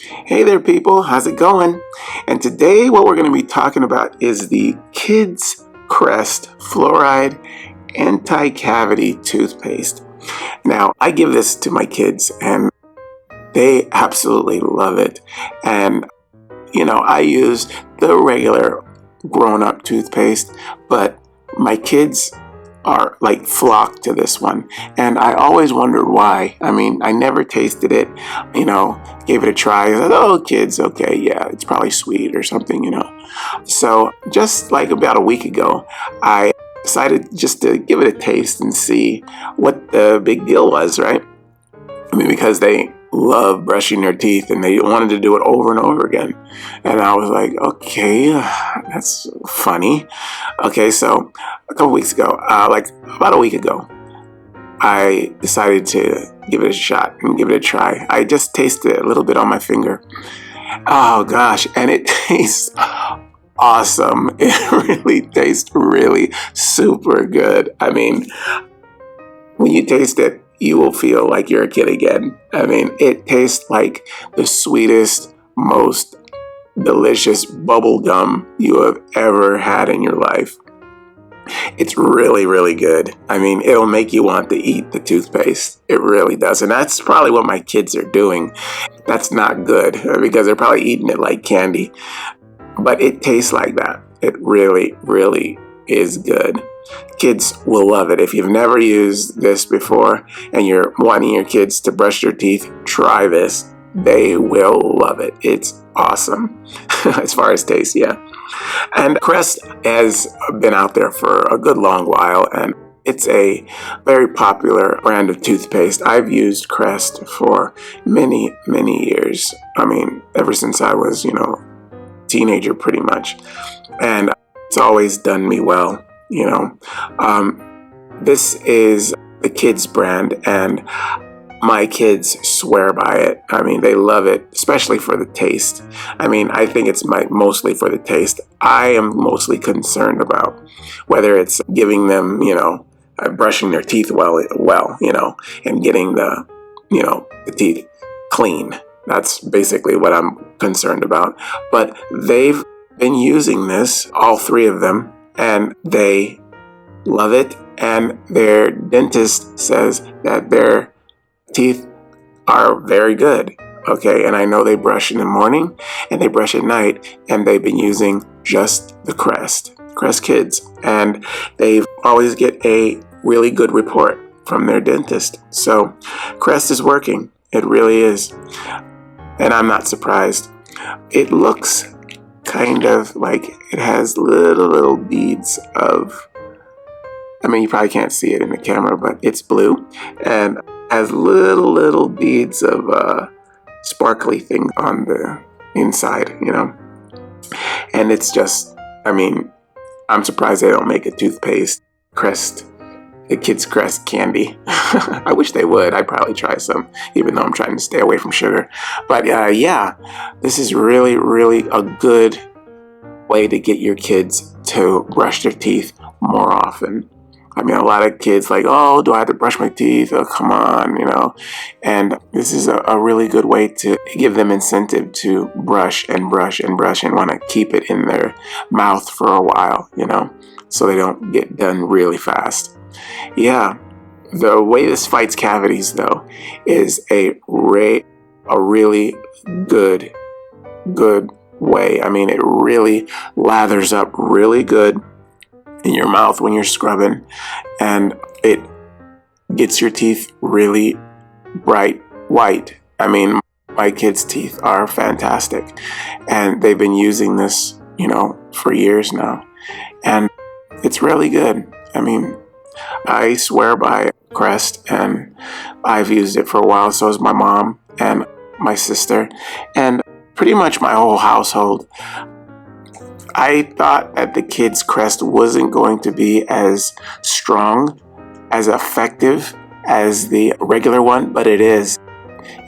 Hey there, people. How's it going? And today, what we're going to be talking about is the Kids Crest Fluoride Anti-Cavity Toothpaste. Now, I give this to my kids, and they absolutely love it. And, I use the regular grown-up toothpaste, but my kids are like flocked to this one, and I always wondered why. I mean, I never tasted it, gave it a try. I thought, oh, kids, okay, yeah, it's probably sweet or something. So just like about a week ago, I decided just to give it a taste and see what the big deal was, right? I mean, because they love brushing their teeth and they wanted to do it over and over again. And I was like, okay, that's funny. Okay, so a couple weeks ago, like about a week ago, I decided to give it a shot and give it a try. I just tasted a little bit on my finger. Oh gosh, and it tastes awesome. It really tastes really super good. I mean, when you taste it, you will feel like you're a kid again. I mean, it tastes like the sweetest, most delicious bubble gum you have ever had in your life. It's really, really good. I mean, it'll make you want to eat the toothpaste. It really does. And that's probably what my kids are doing. That's not good because they're probably eating it like candy. But it tastes like that. It really, really is good. Kids will love it. If you've never used this before and you're wanting your kids to brush their teeth, try this. They will love it. It's awesome as far as taste, yeah. And Crest has been out there for a good long while, and it's a very popular brand of toothpaste. I've used Crest for many, many years. I mean, ever since I was, teenager pretty much. And it's always done me well. This is the kids brand, and my kids swear by it. I mean, they love it, especially for the taste. I mean, I think it's mostly for the taste. I am mostly concerned about whether it's giving them, brushing their teeth well, and getting the teeth clean. That's basically what I'm concerned about. But they've been using this, all three of them, and they love it. And their dentist says that their teeth are very good. Okay, and I know they brush in the morning and they brush at night, and they've been using just the Crest Kids, and they always get a really good report from their dentist. So Crest is working. It really is. And I'm not surprised. It looks kind of like it has little beads of, I mean, you probably can't see it in the camera, but it's blue and has little beads of sparkly thing on the inside, And it's just, I mean, I'm surprised they don't make a toothpaste Crest, the Kids Crest candy. I wish they would. I'd probably try some, even though I'm trying to stay away from sugar. But yeah, this is really, really a good way to get your kids to brush their teeth more often. I mean, a lot of kids like, oh, do I have to brush my teeth? Oh, come on, And this is a really good way to give them incentive to brush and brush and brush and want to keep it in their mouth for a while, so they don't get done really fast. Yeah, the way this fights cavities, though, is a really good way. I mean, it really lathers up really good in your mouth when you're scrubbing, and it gets your teeth really bright white. I mean, my kids' teeth are fantastic, and they've been using this, for years now, and it's really good. I mean, I swear by Crest, and I've used it for a while. So has my mom and my sister, and pretty much my whole household. I thought that the Kids Crest wasn't going to be as strong, as effective as the regular one, but it is.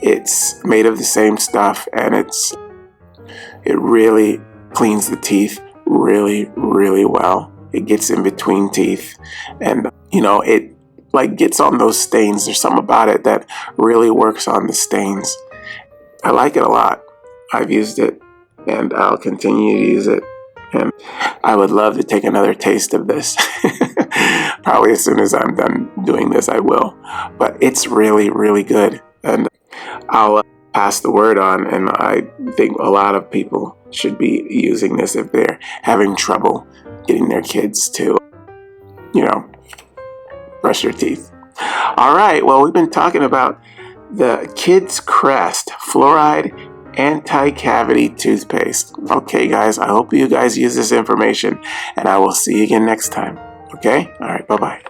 It's made of the same stuff, and it really cleans the teeth really, really well. It gets in between teeth, and it like gets on those stains. There's something about it that really works on the stains. I like it a lot. I've used it, and I'll continue to use it. And I would love to take another taste of this. Probably as soon as I'm done doing this, I will. But it's really, really good. And I'll pass the word on, and I think a lot of people should be using this if they're having trouble getting their kids to, brush their teeth. All right, well, we've been talking about the Kids Crest Fluoride Anti-Cavity Toothpaste. Okay, guys, I hope you guys use this information, and I will see you again next time. Okay? All right, bye-bye.